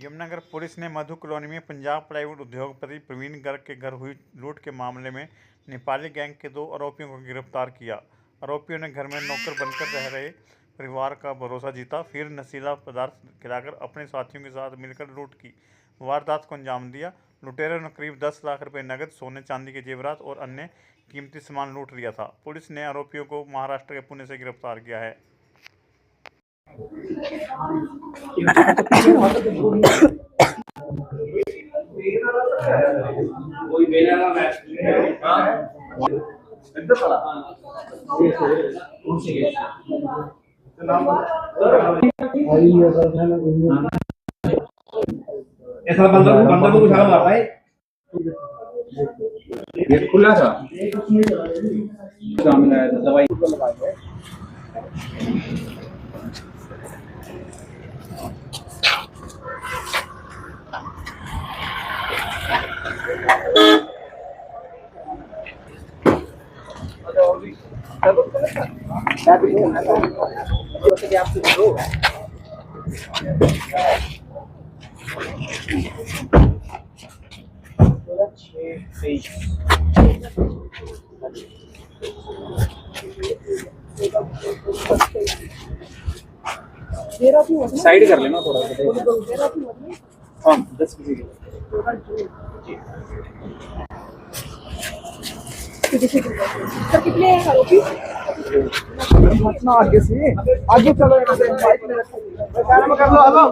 Yamunanagar police ने मधु colony में Punjab plywood उद्योगपति प्रवीण गर्ग के घर हुई लूट के मामले में नेपाली गैंग के 2 आरोपियों को गिरफ्तार किया। आरोपियों ने घर में नौकर बनकर रह रहे परिवार का भरोसा जीता, फिर नशीला पदार्थ खिलाकर अपने साथियों के साथ मिलकर लूट की वारदात को अंजाम दिया। लुटेरों ने करीब 10 लाख रुपए नकद, सोने चांदी के जेवरात और अन्य कीमती सामान लूट लिया था। पुलिस ने आरोपियों को महाराष्ट्र के पुणे से गिरफ्तार किया है। ऐसा बंदर को उछाल मारता है। गेट खुला था, काम मिला था दवाई। साइड कर लेना थोड़ा सा। हाँ 10 बजे सर कितने आरोपी आगे से आगे चलो, कर लो।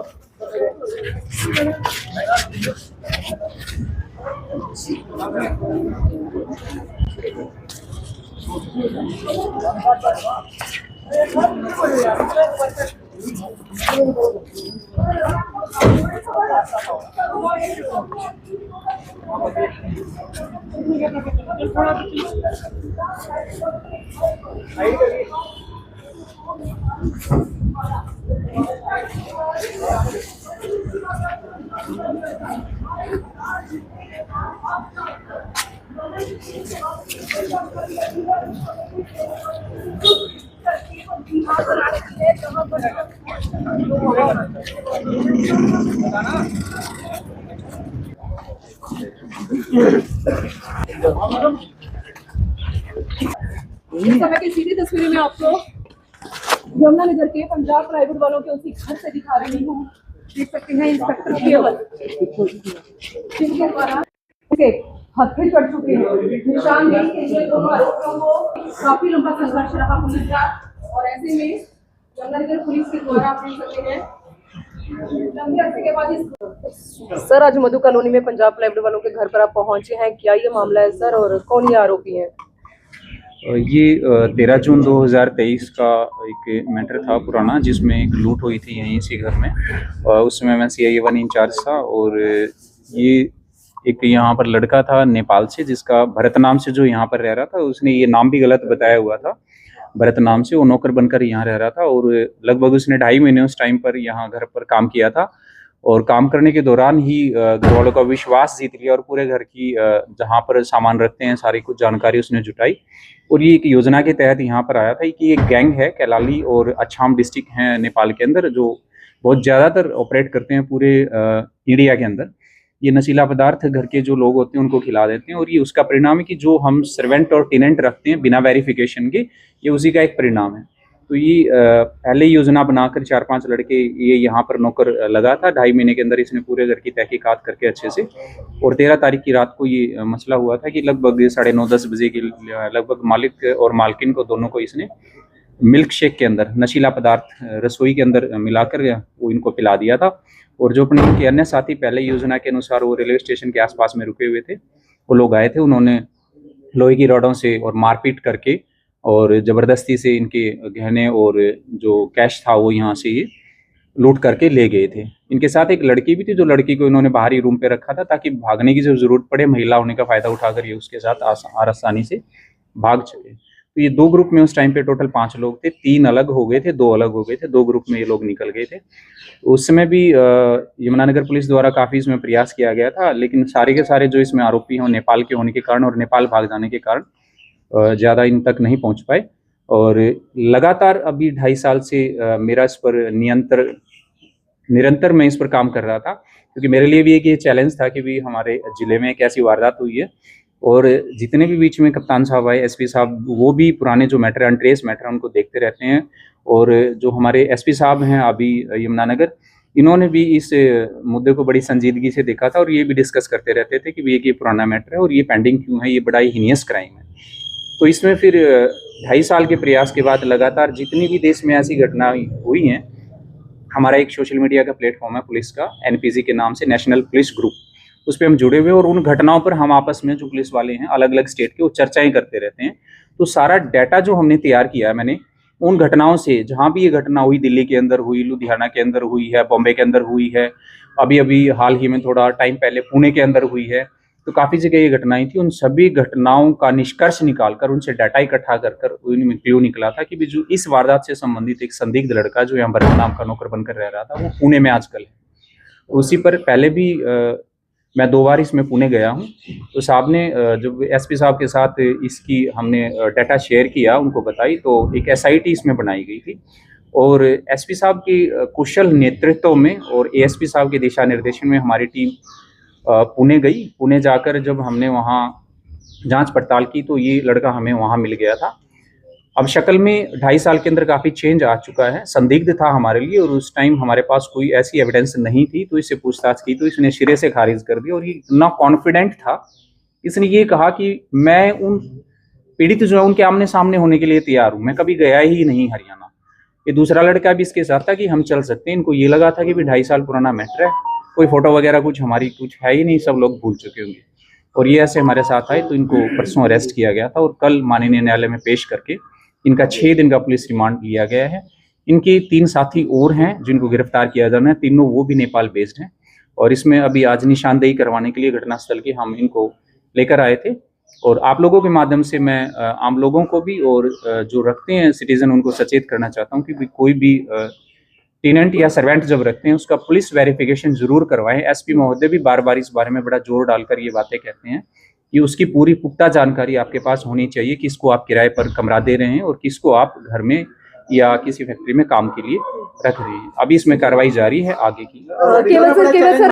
हेलो इस समय की सीधी तस्वीरें मैं आपको यमुनानगर के पंजाब प्लाईवुड वालों के उसी घर से दिखा रही हूँ। देख सकते हैं इंस्पेक्टर केवल जिनके द्वारा हत्थे चढ़ चुके हैं। निशानदेही के लिए दोनों आरोपियों को काफी लंबा संघर्ष रहा पुलिस का, और ऐसे में यमुनानगर पुलिस के द्वारा आप देख सकते हैं लंबे अरसे के बाद सर आज मधु कॉलोनी में पंजाब प्लाईवुड वालों के घर पर आप पहुंचे हैं, क्या ये मामला है सर और कौन ये आरोपी हैं? ये 13 जून 2023 का एक मैटर था पुराना, जिसमें एक लूट हुई थी यहीं इसी घर में। उसमें मैं CI 1 इंचार्ज था, और ये एक यहाँ पर लड़का था नेपाल से, जिसका भरत नाम से जो यहाँ पर रह रहा था। उसने ये नाम भी गलत बताया हुआ था, भरत नाम से वो नौकर बनकर यहाँ रह रहा था, और लगभग उसने 2.5 महीने उस टाइम पर यहाँ घर पर काम किया था। और काम करने के दौरान ही घर वालों का विश्वास जीत लिया, और पूरे घर की जहाँ पर सामान रखते हैं सारी कुछ जानकारी उसने जुटाई। और ये एक योजना के तहत यहाँ पर आया था कि एक गैंग है कैलाली और अछाम डिस्ट्रिक्ट है नेपाल के अंदर, जो बहुत ज़्यादातर ऑपरेट करते हैं पूरे इंडिया के अंदर। ये नशीला पदार्थ घर के जो लोग होते हैं उनको खिला देते हैं, और ये उसका परिणाम है कि जो हम सर्वेंट और टेनेंट रखते हैं बिना वेरिफिकेशन के, ये उसी का एक परिणाम है। तो ये पहले ही योजना बनाकर 4-5 लड़के ये यहाँ पर नौकर लगा था। 2.5 महीने के अंदर इसने पूरे घर की तहकीकात करके अच्छे से, और 13 तारीख की रात को ये मसला हुआ था कि लगभग 9:30-10 बजे के लगभग मालिक और मालकिन को दोनों को इसने मिल्क शेक के अंदर नशीला पदार्थ रसोई के अंदर मिलाकर वो इनको पिला दिया था। और जो अपने इनके अन्य साथी पहले योजना के अनुसार वो रेलवे स्टेशन के आसपास में रुके हुए थे, वो लोग आए थे। उन्होंने लोहे की रॉडों से और मारपीट करके और ज़बरदस्ती से इनके गहने और जो कैश था वो यहाँ से ये लूट करके ले गए थे। इनके साथ एक लड़की भी थी, जो लड़की को इन्होंने बाहरी रूम पे रखा था ताकि भागने की जब जरूरत पड़े महिला होने का फ़ायदा उठाकर ये उसके साथ आसानी से भाग सके। तो ये 2 ग्रुप में उस टाइम पे टोटल 5 लोग थे, 3 अलग हो गए थे, 2 अलग हो गए थे, 2 ग्रुप में ये लोग निकल गए थे। उस समय भी यमुनानगर पुलिस द्वारा काफ़ी इसमें प्रयास किया गया था, लेकिन सारे के सारे जो इसमें आरोपी हैं नेपाल के होने के कारण और नेपाल भाग जाने के कारण ज़्यादा इन तक नहीं पहुंच पाए। और लगातार अभी 2.5 साल से मेरा इस पर निरंतर निरंतर मैं इस पर काम कर रहा था, क्योंकि मेरे लिए भी एक ये चैलेंज था कि भी हमारे जिले में एक ऐसी वारदात हुई है और जितने भी बीच में कप्तान साहब आए, एसपी साहब, वो भी पुराने जो मैटर अनट्रेस मैटर उनको देखते रहते हैं। और जो हमारे एसपी साहब हैं अभी यमुनानगर, इन्होंने भी इस मुद्दे को बड़ी संजीदगी से देखा था और ये भी डिस्कस करते रहते थे कि ये पुराना मैटर है और ये पेंडिंग क्यों है, ये बड़ा ही हीनियस क्राइम है। तो इसमें फिर 2.5 साल के प्रयास के बाद लगातार जितनी भी देश में ऐसी घटनाएं हुई हैं, हमारा एक सोशल मीडिया का प्लेटफॉर्म है पुलिस का, एनपीसी के नाम से, नेशनल पुलिस ग्रुप, उस पर हम जुड़े हुए और उन घटनाओं पर हम आपस में जो पुलिस वाले हैं अलग अलग स्टेट के, वो चर्चाएं करते रहते हैं। तो सारा डाटा जो हमने तैयार किया है मैंने, उन घटनाओं से, जहाँ भी ये घटना हुई, दिल्ली के अंदर हुई, लुधियाना के अंदर हुई है, बॉम्बे के अंदर हुई है, अभी अभी हाल ही में थोड़ा टाइम पहले पुणे के अंदर हुई है, तो काफ़ी जगह ये घटनाएं थी। उन सभी घटनाओं का निष्कर्ष निकालकर, उनसे डाटा इकट्ठा कर उनमें क्लू निकला था कि जो इस वारदात से संबंधित एक संदिग्ध लड़का जो यहाँ भरत नाम का नौकर बनकर रह रहा था, वो पुणे में आजकल है। उसी पर पहले भी मैं 2 बार इसमें पुणे गया हूँ। तो साहब ने जब एसपी साहब के साथ इसकी हमने डाटा शेयर किया, उनको बताई, तो एक एसआईटी इसमें बनाई गई थी और एसपी साहब की कुशल नेतृत्व में और एएसपी साहब के दिशा निर्देशन में हमारी टीम पुणे गई। पुणे जाकर जब हमने वहाँ जांच पड़ताल की तो ये लड़का हमें वहाँ मिल गया था। अब शक्ल में 2.5 साल के अंदर काफ़ी चेंज आ चुका है। संदिग्ध था हमारे लिए और उस टाइम हमारे पास कोई ऐसी एविडेंस नहीं थी, तो इससे पूछताछ की तो इसने सिरे से खारिज कर दी और ये इतना कॉन्फिडेंट था, इसने ये कहा कि मैं उन पीड़ित जो है उनके आमने सामने होने के लिए तैयार हूँ, मैं कभी गया ही नहीं हरियाणा। ये दूसरा लड़का भी इसके साथ था कि हम चल सकते हैं। इनको ये लगा था कि भी 2.5 साल पुराना मैटर है, कोई फोटो वगैरह कुछ हमारी कुछ है ही नहीं, सब लोग भूल चुके होंगे। और ये ऐसे हमारे साथ आए तो इनको परसों अरेस्ट किया गया था और कल माननीय न्यायालय में पेश करके इनका 6 दिन का पुलिस रिमांड लिया गया है। इनके 3 साथी और हैं जिनको गिरफ्तार किया जाना है, तीनों वो भी नेपाल बेस्ड हैं। और इसमें अभी आज निशानदेही करवाने के लिए घटनास्थल की हम इनको लेकर आए थे। और आप लोगों के माध्यम से मैं आम लोगों को भी और जो रखते हैं सिटीजन, उनको सचेत करना चाहता हूँ कि कोई भी टेनेंट या सर्वेंट जब रखते हैं उसका पुलिस वेरिफिकेशन जरूर करवाएं। एसपी महोदय भी बार बार इस बारे में बड़ा जोर डालकर ये बातें कहते हैं कि उसकी पूरी पुख्ता जानकारी आपके पास होनी चाहिए, किसको आप किराए पर कमरा दे रहे हैं और किसको आप घर में या किसी फैक्ट्री में काम के लिए रख रहे हैं। अभी इसमें कार्रवाई जारी है आगे की। केवल सर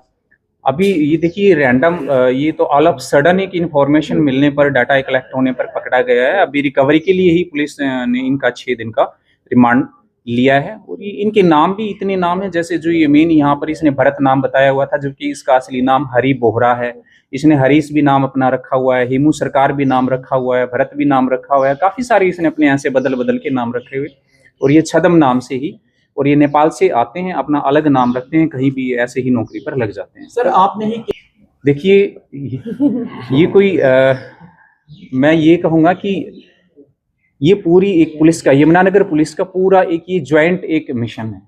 अभी ये देखिए रैंडम, ये तो ऑल ऑफ सडन एक इन्फॉर्मेशन मिलने पर, डाटा कलेक्ट होने पर पकड़ा गया है। अभी रिकवरी के लिए ही पुलिस ने इनका 6 दिन का रिमांड लिया है। और ये इनके नाम भी इतने नाम है, जैसे जो ये मेन यहाँ पर इसने भरत नाम बताया हुआ था, जबकि इसका असली नाम हरि बोहरा है। इसने हरीश भी नाम अपना रखा हुआ है, हेमू सरकार भी नाम रखा हुआ है, भरत भी नाम रखा हुआ है, काफी सारे इसने अपने यहाँ से बदल बदल के नाम रखे हुए। और ये छदम नाम से ही, और ये नेपाल से आते हैं, अपना अलग नाम रखते हैं, कहीं भी ऐसे ही नौकरी पर लग जाते हैं। सर आपने ही देखिए ये कोई मैं ये कहूँगा कि ये पूरी एक पुलिस का, यमुनानगर पुलिस का पूरा एक ये ज्वाइंट एक मिशन है।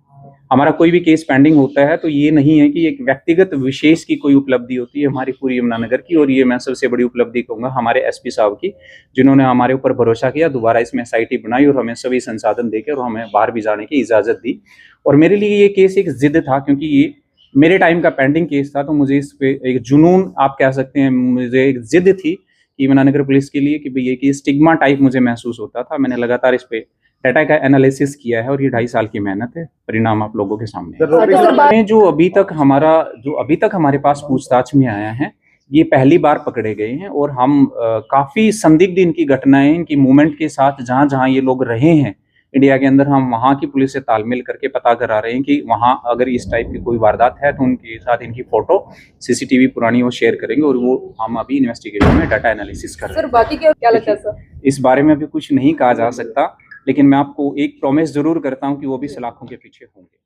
हमारा कोई भी केस पेंडिंग होता है तो ये नहीं है कि एक व्यक्तिगत विशेष की कोई उपलब्धि होती है, हमारी पूरी यमुनानगर की। और ये मैं सबसे बड़ी उपलब्धि कहूँगा हमारे एसपी साहब की, जिन्होंने हमारे ऊपर भरोसा किया, दोबारा इसमें एसआईटी बनाई और हमें सभी संसाधन देके और हमें बाहर भी जाने की इजाज़त दी। और मेरे लिए ये केस एक जिद था, क्योंकि ये मेरे टाइम का पेंडिंग केस था, तो मुझे इस पे एक जुनून आप कह सकते हैं, मुझे एक जिद थी कि यमुनानगर पुलिस के लिए कि भाई ये स्टिग्मा टाइप मुझे महसूस होता था। मैंने लगातार इस पे डाटा का एनालिसिस किया है और ये 2.5 साल की मेहनत है, परिणाम आप लोगों के सामने है। जो अभी तक हमारे पास पूछताछ में आया है, ये पहली बार पकड़े गए हैं और हम काफी संदिग्ध इनकी घटनाएं, इनकी मूवमेंट के साथ जहां ये लोग रहे हैं इंडिया के अंदर, हम वहां की पुलिस से तालमेल करके पता करा रहे हैं कि वहां अगर इस टाइप की कोई वारदात है तो उनके साथ इनकी फोटो, सीसीटीवी पुरानी वो शेयर करेंगे और वो हम अभी इन्वेस्टिगेशन में डाटा एनालिसिस कर रहे हैं। सर बाकी क्या लगता है सर? इस बारे में अभी कुछ नहीं कहा जा सकता, लेकिन मैं आपको एक प्रॉमिस जरूर करता हूं कि वो भी सलाखों के पीछे होंगे।